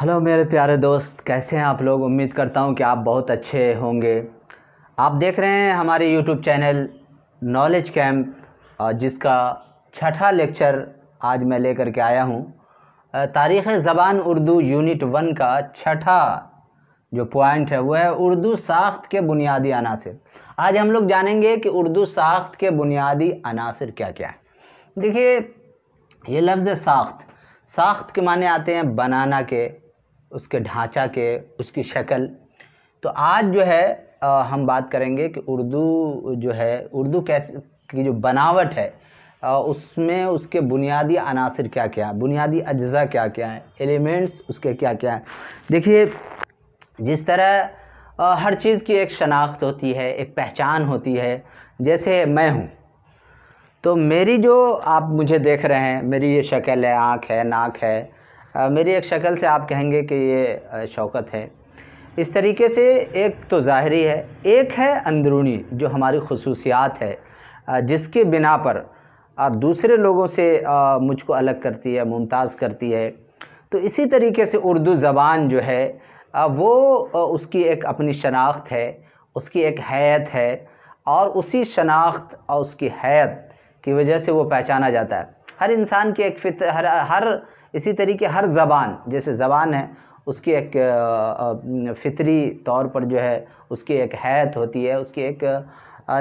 Hello मेरे प्यारे दोस्त, कैसे हैं आप लोग। उम्मीद करता हूं कि आप बहुत अच्छे होंगे। आप देख रहे हैं हमारे यूट्यूब चैनल नॉलेज कैंप, जिसका छठा लेक्चर आज मैं लेकर के आया हूं। तारीख़ ज़बान उर्दू यूनिट 1 का छठा जो पॉइंट है वो है उर्दू साख्त के बुनियादी अनासिर। आज हम लोग जानेंगे कि उर्दू साख्त के बुनियादी अनासिर क्या क्या है। देखिए, ये लफ्ज़ साख्त के माने आते हैं बनाना के, उसके ढांचा के, उसकी शक्ल। तो आज जो है हम बात करेंगे कि उर्दू जो है, उर्दू कैसे की जो बनावट है उसमें उसके बुनियादी अनासिर क्या क्या है, बुनियादी अज्जा क्या क्या है, एलिमेंट्स उसके क्या क्या है। देखिए, जिस तरह हर चीज़ की एक शनाख्त होती है, एक पहचान होती है। जैसे मैं हूँ तो मेरी जो आप मुझे देख रहे हैं, मेरी ये शक्ल है, आँख है, नाक है। मेरी एक शक्ल से आप कहेंगे कि ये शौकत है। इस तरीके से एक तो ज़ाहिरी है, एक है अंदरूनी जो हमारी खुसूसियात है, जिसके बिना पर दूसरे लोगों से मुझको अलग करती है, मुमताज़ करती है। तो इसी तरीके से उर्दू ज़बान जो है वो उसकी एक अपनी शनाख्त है, उसकी एक हैत है, और उसी शनाख्त और उसकी हैत की वजह से वो पहचाना जाता है। हर इंसान की एक हर इसी तरीके हर ज़बान, जैसे ज़बान है उसकी एक फितरी तौर पर जो है उसकी एक हैत होती है, उसकी एक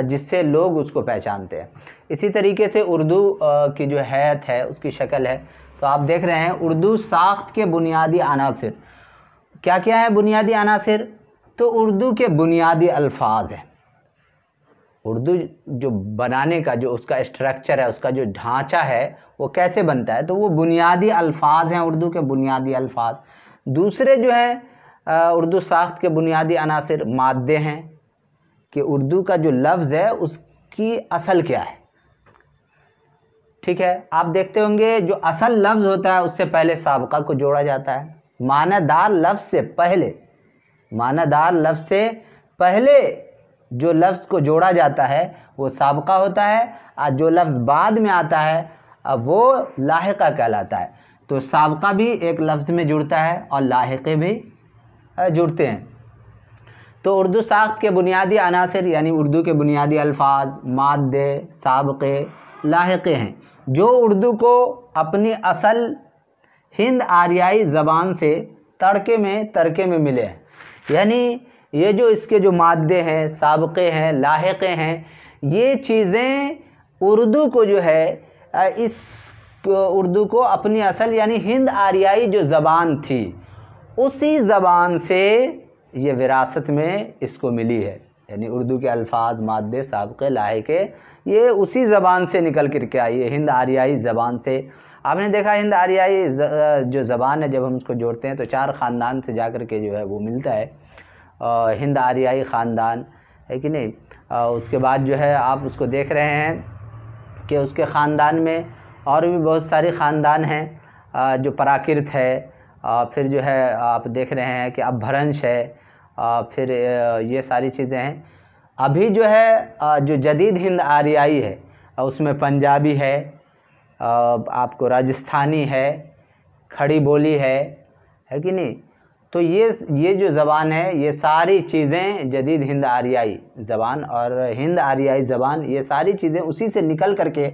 जिससे लोग उसको पहचानते हैं। इसी तरीके से उर्दू की जो हैत है, उसकी शक्ल है। तो आप देख रहे हैं उर्दू साख्त के बुनियादी अनासिर क्या क्या है। बुनियादी अनासिर तो उर्दू के बुनियादी अल्फाज हैं। उर्दू जो बनाने का जो उसका स्ट्रक्चर है, उसका जो ढांचा है वो कैसे बनता है, तो वो बुनियादी अल्फाज हैं, उर्दू के बुनियादी अल्फाज। दूसरे जो है उर्दू साख्त के बुनियादी अनासिर मादे हैं, कि उर्दू का जो लफ्ज़ है उसकी असल क्या है। ठीक है, आप देखते होंगे जो असल लफ्ज़ होता है उससे पहले साबका को जोड़ा जाता है। मानादार लफ्ज़ से पहले, मानादार लफ्ज़ से पहले जो लफ्ज़ को जोड़ा जाता है वो साबका होता है, और जो लफ्ज़ बाद में आता है अब वो लाहिका कहलाता है। तो साबका भी एक लफ्ज़ में जुड़ता है और लाहिके भी जुड़ते हैं। तो उर्दू साख्त के बुनियादी अनासिर यानी उर्दू के बुनियादी अल्फाज मादे, साबके, लाहिके हैं, जो उर्दू को अपनी असल हिंद आर्याई ज़बान से तरके में मिले हैं। यानी ये जो इसके जो मादे हैं, साबके हैं, लाहिके हैं, ये चीज़ें उर्दू को जो है इस उर्दू को अपनी असल यानी हिंद आर्याई जो ज़बान थी उसी ज़बान से ये विरासत में इसको मिली है। यानी उर्दू के अल्फाज, मादे, साबके, लाहिके ये उसी ज़बान से निकल कर के आई है, हिंद आर्याई ज़बान से। आपने देखा हिंद आर्याई जो ज़बान है, जब हम उसको जोड़ते हैं तो 4 ख़ानदान से जा कर के जो है वो मिलता है। हिंद आर्याई ख़ानदान है कि नहीं। उसके बाद जो है आप उसको देख रहे हैं कि उसके ख़ानदान में और भी बहुत सारे ख़ानदान हैं, जो प्राकृत है, फिर जो है आप देख रहे हैं कि अपभ्रंश है, फिर ये सारी चीज़ें हैं। अभी जो है जो जदीद हिंद आर्याई है उसमें पंजाबी है, आपको राजस्थानी है, खड़ी बोली है कि नहीं। तो ये जो ज़बान है, ये सारी चीज़ें जदीद हिंद आर्याई ज़बान और हिंद आर्याई ज़बान, ये सारी चीज़ें उसी से निकल करके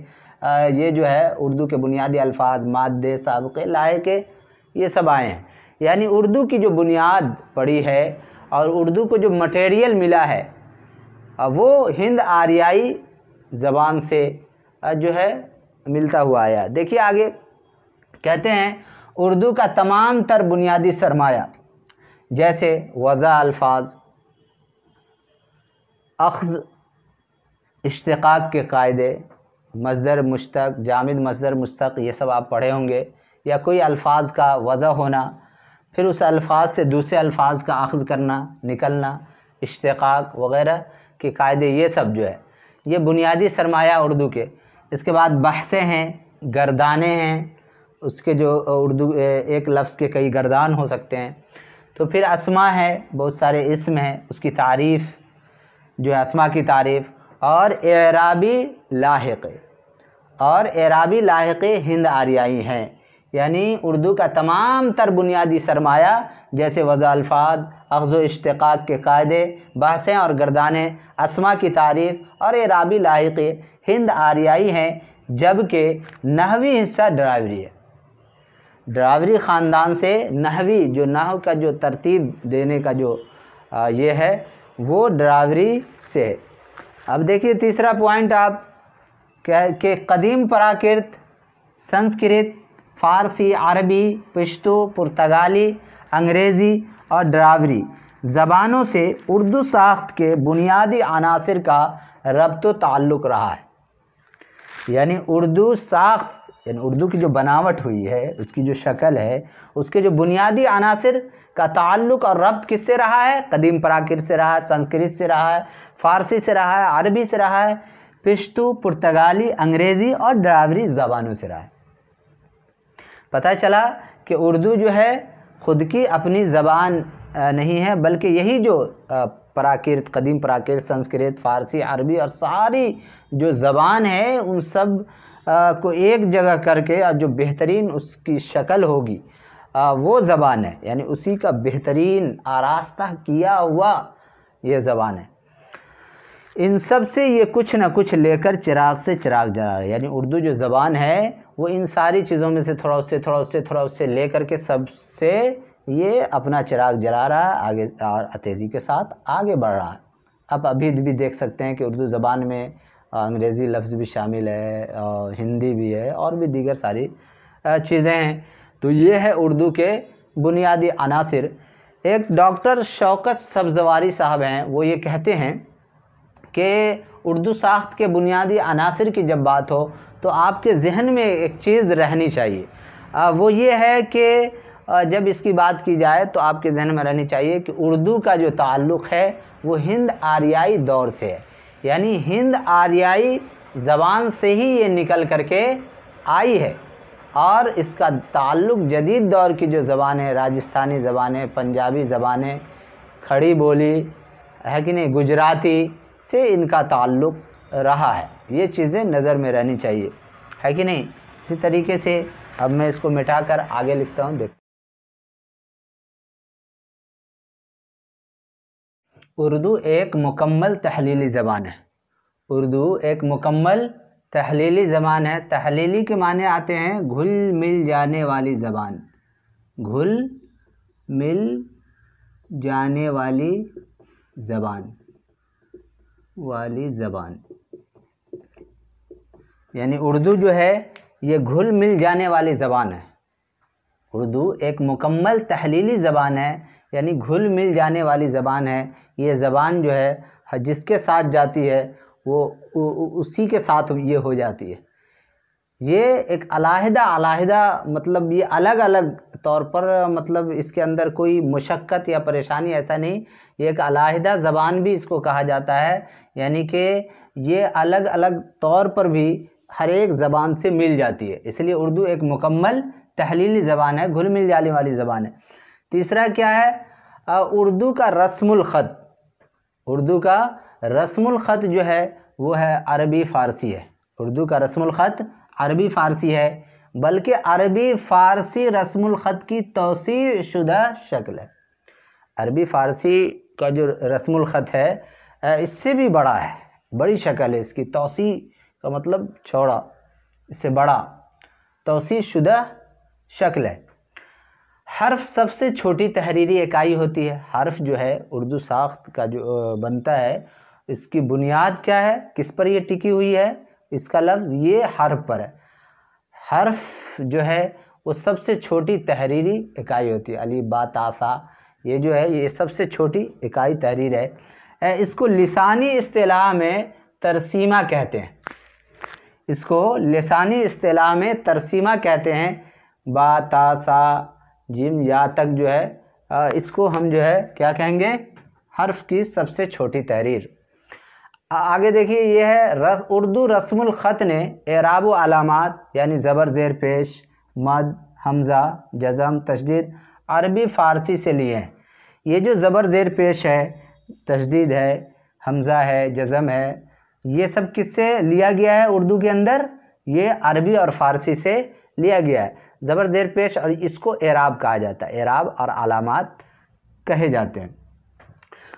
ये जो है उर्दू के बुनियादी अल्फाज, मादे, साबके, लाहिके ये सब आए हैं। यानी उर्दू की जो बुनियाद पड़ी है और उर्दू को जो मटेरियल मिला है वो हिंद आर्याई ज़बान से जो है मिलता हुआ आया। देखिए आगे कहते हैं उर्दू का तमाम तर बुनियादी सरमाया, जैसे वज़ा अल्फाज, अख्ज़, इश्तिक़ाक़ के कायदे, मज़दर मुश्तक़, जामिद मज़दर मुश्तक़, ये सब आप पढ़े होंगे। या कोई अल्फाज का वज़ा होना, फिर उस अल्फाज से दूसरे अल्फाज का अख्ज़ करना, निकलना, इश्तिक़ाक़ वग़ैरह के कायदे, ये सब जो है ये बुनियादी सरमाया उर्दू के। इसके बाद बहसें हैं, गर्दाने हैं, उसके जो उर्दू एक लफ्ज़ के कई गर्दान हो सकते हैं। तो फिर अस्मा है, बहुत सारे इस्म हैं, उसकी तारीफ़ जो है अस्मा की तारीफ़, और एराबी लाहिक़े, और एराबी लाहिक़े हिंद आर्याई हैं। यानी उर्दू का तमाम तर बुनियादी सरमाया जैसे वज़ा अल्फाज, अख़्ज़ व इश्तिक़ाक़ के कायदे, बहसें और गर्दाने, अस्मा की तारीफ़ और एराबी लाहिक़े हिंद आरियाई हैं, जबकि नहवी हिस्सा ड्राइवरी है। ड्राइवरी ख़ानदान से नहवी जो नहव का जो तरतीब देने का जो ये है वो ड्राइवरी से है। अब देखिए तीसरा पॉइंट आप क्या कि कदीम प्राकृत, संस्कृत, फ़ारसी, अरबी, पश्तो, पुर्तगाली, अंग्रेज़ी और ड्राविडी ज़बानों से उर्दू साख्त के बुनियादी अनासर का रब्तो ताल्लुक़ रहा है। यानी उर्दू साख्त यानी उर्दू की जो बनावट हुई है, उसकी जो शक्ल है, उसके जो बुनियादी अनासर का ताल्लुक़ और रब्त किससे रहा है? कदीम प्राकृत से रहा है, संस्कृत से रहा है, फ़ारसी से रहा है, अरबी से रहा है, पश्तो, पुर्तगाली, अंग्रेज़ी और ड्राविडी ज़बानों से रहा है। पता चला कि उर्दू जो है ख़ुद की अपनी ज़बान नहीं है, बल्कि यही जो प्राकृत, कदीम प्राकृत, संस्कृत, फ़ारसी, अरबी और सारी जो ज़बान है उन सब को एक जगह करके और जो बेहतरीन उसकी शक्ल होगी वो ज़बान है। यानी उसी का बेहतरीन आरास्ता किया हुआ ये ज़बान है। इन सब से ये कुछ ना कुछ लेकर चिराग से चिराग जला है। यानी उर्दू जो ज़बान है वो इन सारी चीज़ों में से थोड़ा उससे लेकर के सबसे ये अपना चिराग जला रहा है, आगे और तेज़ी के साथ आगे बढ़ रहा है। आप अभी भी देख सकते हैं कि उर्दू ज़बान में अंग्रेज़ी लफ्ज़ भी शामिल है, हिंदी भी है और भी दीगर सारी चीज़ें हैं। तो ये है उर्दू के बुनियादी अनासर। एक डॉक्टर शौकत सब्ज़वारी साहब हैं, वो ये कहते हैं कि उर्दू साख्त के बुनियादी अनासर की जब बात हो तो आपके ज़हन में एक चीज़ रहनी चाहिए, वो ये है कि जब इसकी बात की जाए तो आपके जहन में रहनी चाहिए कि उर्दू का जो ताल्लुक़ है वो हिंद आरियाई दौर से है। यानी हिंद आरियाई ज़बान से ही ये निकल करके आई है और इसका ताल्लुक़ जदीद दौर की जो ज़बान है, राजस्थानी ज़बानें, पंजाबी ज़बानें, खड़ी बोली है कि नहीं, गुजराती से इनका ताल्लुक़ रहा है। ये चीज़ें नज़र में रहनी चाहिए, है कि नहीं। इसी तरीके से अब मैं इसको मिटाकर आगे लिखता हूँ। देख, उर्दू एक मुकम्मल तहलीली ज़बान है। उर्दू एक मुकम्मल तहलीली ज़बान है। तहलीली के माने आते हैं घुल मिल जाने वाली ज़बान, घुल मिल जाने वाली ज़बान। यानी उर्दू जो है ये घुल मिल जाने वाली ज़बान है। उर्दू एक मुकम्मल तहलीली ज़बान है, यानी घुल मिल जाने वाली ज़बान है। ये ज़बान जो है जिसके साथ जाती है वो उसी के साथ ये हो जाती है। ये एक अलहदा मतलब ये अलग अलग तौर पर, मतलब इसके अंदर कोई मुशक्क़त या परेशानी ऐसा नहीं, ये एक अलहदा ज़बान भी इसको कहा जाता है। यानी कि ये अलग अलग तौर पर भी हर एक ज़बान से मिल जाती है, इसलिए उर्दू एक मुकम्मल तहलीली ज़बान है, घुल मिल जाने वाली ज़बान है। तीसरा क्या है? उर्दू का रस्मुल ख़त। उर्दू का रस्मुल ख़त जो है वो है अरबी फ़ारसी है। उर्दू का रस्मुल ख़त अरबी फ़ारसी है, बल्कि अरबी फ़ारसी रस्मुल ख़त की तौसीअ शुदा शक्ल है। अरबी फ़ारसी का जो रस्मुल ख़त है इससे भी बड़ा है, बड़ी शक्ल है इसकी। तौसीअ का मतलब चौड़ा, इससे बड़ा, तौसीअ शुदा शक्ल है। हर्फ सबसे छोटी तहरीरी इकाई होती है। हर्फ जो है उर्दू साख्त का जो बनता है, इसकी बुनियाद क्या है, किस पर ये टिकी हुई है? इसका लफ्ज़ ये हर्फ पर है। हर्फ जो है वो सबसे छोटी तहरीरी इकाई होती है। अली बा ता सा ये जो है ये सबसे छोटी इकाई तहरीर है। इसको लिसानी इस्तिलाह में तरसीमा कहते हैं। इसको लिसानी इस्तिलाह में तरसीमा कहते हैं। बा ता सा जिम या तक जो है इसको हम जो है क्या कहेंगे? हर्फ की सबसे छोटी तहरीर। आगे देखिए ये है उर्दू रस्मुल ख़त ने एराब व अलामात यानी ज़बर ज़ेर पेश, मद, हमज़ा, जज़म, तशदीद अरबी फ़ारसी से लिए हैं। ये जो ज़बर ज़ेर पेश है, तशदीद है, हमज़ा है, जज़म है, ये सब किससे लिया गया है? उर्दू के अंदर ये अरबी और फ़ारसी से लिया गया है, ज़बर ज़ेर पेश, और इसको एराब कहा जाता है, एराब और अलामात कहे जाते हैं।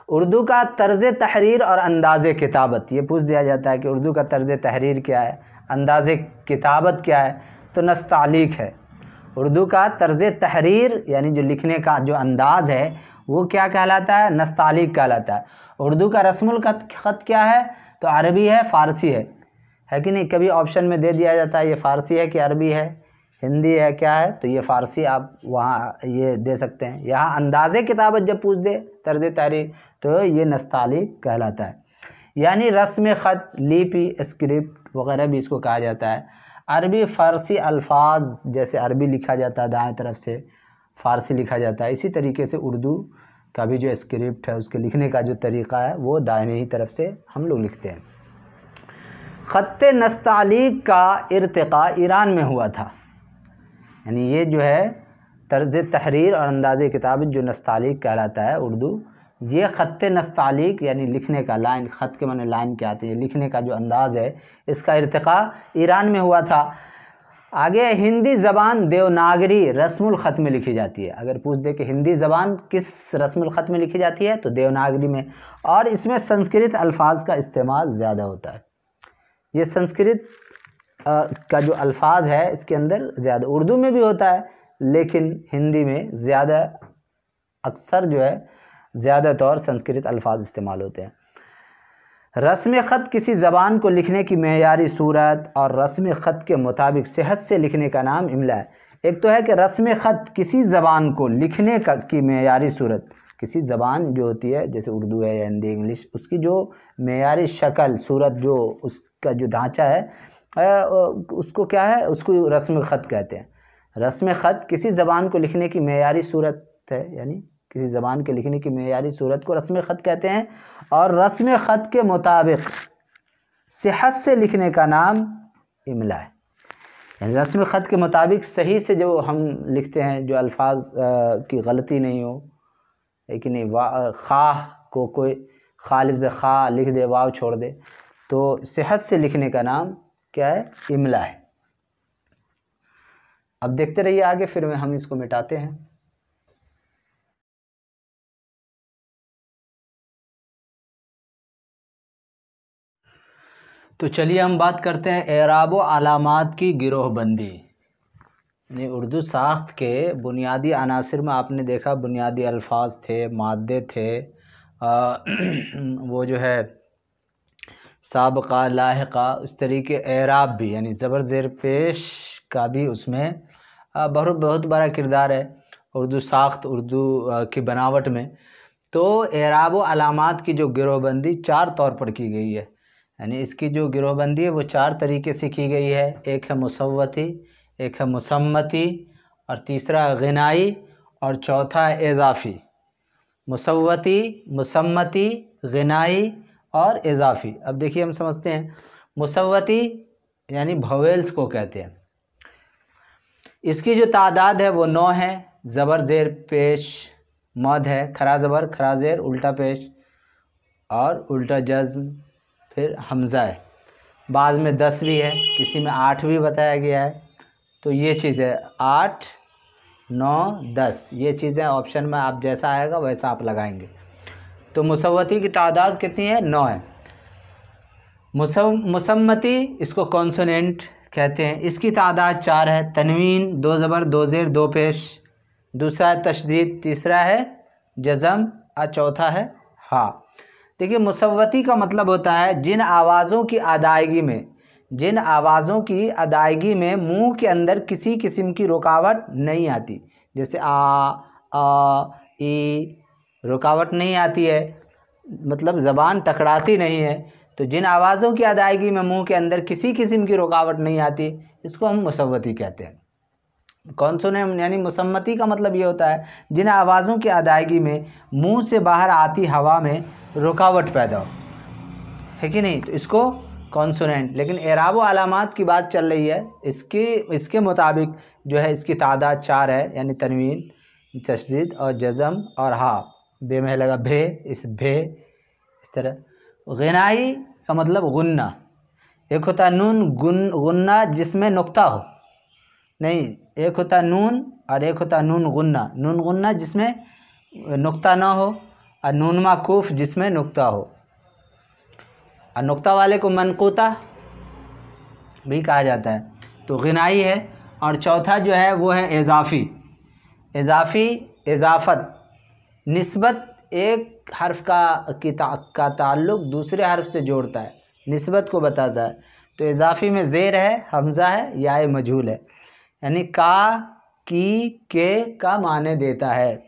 उर्दू का तर्ज़ तहरीर और अंदाज़ किताबत, ये पूछ दिया जाता है कि उर्दू का तर्ज़ तहरीर क्या है, अंदाज़ किताबत क्या है, तो नस्तालीक है। उर्दू का तर्ज़ तहरीर यानी जो लिखने का जो अंदाज़ है वो क्या कहलाता है, नस्तालीक कहलाता है। उर्दू का रस्मुल ख़त क्या है, तो अरबी है, फ़ारसी है कि नहीं। कभी ऑप्शन में दे दिया जाता है ये फ़ारसी है कि अरबी है, हिंदी है, क्या है, तो ये फ़ारसी आप वहाँ ये दे सकते हैं। यहाँ अंदाज़े किताबत जब पूछ दे तर्ज़ तहरीर तो ये नस्तालीक कहलाता है। यानी रस्म ख़त, लिपि, स्क्रिप्ट वगैरह भी इसको कहा जाता है। अरबी फ़ारसी अल्फाज, जैसे अरबी लिखा जाता है दाएं तरफ से, फ़ारसी लिखा जाता है, इसी तरीके से उर्दू का भी जो स्क्रिप्ट है उसके लिखने का जो तरीक़ा है वो दाहिने ही तरफ से हम लोग लिखते हैं। ख़त्त नस्तालीक का इर्तिक़ा ईरान में हुआ था, यानी ये जो है तर्ज़ तहरीर और अंदाज़े किताबत जो नस्तालीक कहलाता है उर्दू, ये ख़त्त नस्तालीक यानी लिखने का, लाइन, ख़त के माने लाइन क्या आती है, लिखने का जो अंदाज़ है इसका इर्तिक़ा ईरान में हुआ था। आगे हिंदी ज़बान देवनागरी रस्मुल ख़त में लिखी जाती है। अगर पूछ दे कि हिंदी ज़बान किस रस्मुल ख़त में लिखी जाती है तो देवनागरी में, और इसमें संस्कृत अल्फाज का इस्तेमाल ज़्यादा होता है। ये संस्कृत का जो अल्फाज है इसके अंदर ज़्यादा, उर्दू में भी होता है लेकिन हिंदी में ज़्यादा, अक्सर जो है ज़्यादातर संस्कृत अल्फाज इस्तेमाल होते हैं। रस्म ख़त किसी ज़बान को लिखने की मेयारी सूरत और रस्म ख़त के मुताबिक सेहत से लिखने का नाम इमला है। एक तो है कि रस्म ख़त किसी ज़बान को लिखने की मेयारी सूरत, किसी ज़बान जो होती है जैसे उर्दू है या हिंदी, इंग्लिश, उसकी जो मेयारी शक्ल, सूरत, जो उसका जो ढांचा है उसको क्या है, उसको रस्म ख़त कहते हैं। रस्म ख़त किसी ज़बान को लिखने की मेयारी सूरत है, यानी किसी ज़बान के लिखने की मेयारी सूरत को रस्म ख़त कहते हैं, और रस्म ख़त के मुताबिक सेहत से लिखने का नाम इमला है। यानी रस्म ख़त के मुताबिक सही से जो हम लिखते हैं, जो अल्फाज की गलती नहीं हो, लेकिन नहीं, खाह को कोई खालिफ से खा लिख दे, वाव छोड़ दे, तो सेहत से लिखने का नाम क्या है, इमला है। अब देखते रहिए आगे, फिर हम इसको मिटाते हैं। तो चलिए हम बात करते हैं एराब व अलामात की गिरोहबंदी। यानी उर्दू साख्त के बुनियादी अनासिर में आपने देखा बुनियादी अल्फाज थे, मादे थे, वो जो है साबका, लाहिका, उस तरीके एराब भी, यानी ज़बर ज़ेर पेश का भी उसमें बहुत बड़ा किरदार है उर्दू साख्त, उर्दू की बनावट में। तो एराब व अलामात की जो गिरोहबंदी 4 तौर पर की गई है, यानी इसकी जो गिरोहबंदी है वो 4 तरीके से की गई है। एक है मुसव्वती, एक है मुसम्मती, और तीसरा ग़िनाई, और चौथा है इज़ाफ़ी। मुसव्वती, मुसम्मती, ग़िनाई और इज़ाफ़ी। अब देखिए हम समझते हैं। मुसव्वती यानी भवेल्स को कहते हैं। इसकी जो तादाद है वो 9 है। ज़बर ज़ेर पेश मद है, खरा ज़बर, खरा ज़ेर, उल्टा पेश और उल्टा जज़्म, फिर हमज़ा है। बाज़ में 10 भी है, किसी में 8 भी बताया गया है। तो ये चीज़ है 8, 9, 10, ये चीज़ें ऑप्शन में आप जैसा आएगा वैसा आप लगाएंगे। तो मुसव्वती की तादाद कितनी है, 9 है। मुसम्मती इसको कॉन्सोनेंट कहते हैं, इसकी तादाद 4 है। तनवीन, 2 ज़बर, 2 ज़ेर, 2 पेश, दूसरा है तशदीद, तीसरा है जज़म और चौथा है हा। देखिए मुसव्वती का मतलब होता है जिन आवाज़ों की अदायगी में मुंह के अंदर किसी किस्म की रुकावट नहीं आती, जैसे आ, ई, रुकावट नहीं आती है, मतलब ज़बान टकराती नहीं है। तो जिन आवाज़ों की अदायगी में मुंह के अंदर किसी किस्म की रुकावट नहीं आती, इसको हम मुसव्वती कहते हैं। कॉन्सोनेंट यानी मुसम्मती का मतलब ये होता है जिन आवाज़ों की अदायगी में मुंह से बाहर आती हवा में रुकावट पैदा हो, है कि नहीं, तो इसको कॉन्सोनेंट। लेकिन एराब व अलामात की बात चल रही है, इसके मुताबिक जो है इसकी तादाद 4 है, यानी तनवीन, तशदीद और जज़म और हा, बे में लगा भे, इस भे, इस तरह। ग़िनाई का मतलब गुन्ना, एक होता है नून गुन्ना जिसमें नुक्ता हो, नहीं, एक होता नून और एक होता नून गुन्ना। नून गुन्ना जिसमें नुक्ता ना हो, और नून माकूफ जिसमें नुक्ता हो, और नुक्ता वाले को मनकूता भी कहा जाता है। तो गिनाई है। और चौथा जो है वो है इजाफ़ी। इजाफ़त, निस्बत एक हर्फ का ताल्लुक़ दूसरे हर्फ से जोड़ता है, निस्बत को बताता है। तो इजाफ़ी में ज़ेर है, हमज़ा है, या मजहूल है, यानी का, की, के का माने देता है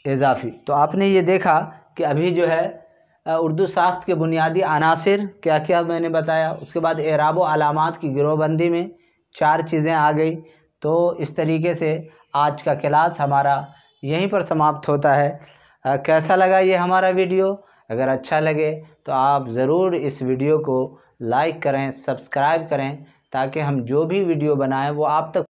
इजाफ़ी। तो आपने ये देखा कि अभी जो है उर्दू साख्त के बुनियादी अनासिर क्या क्या मैंने बताया। उसके बाद एराब व अलामात की गिरोहबंदी में 4 चीज़ें आ गई। तो इस तरीके से आज का क्लास हमारा यहीं पर समाप्त होता है। कैसा लगा ये हमारा वीडियो? अगर अच्छा लगे तो आप ज़रूर इस वीडियो को लाइक करें, सब्सक्राइब करें, ताकि हम जो भी वीडियो बनाएं वो आप तक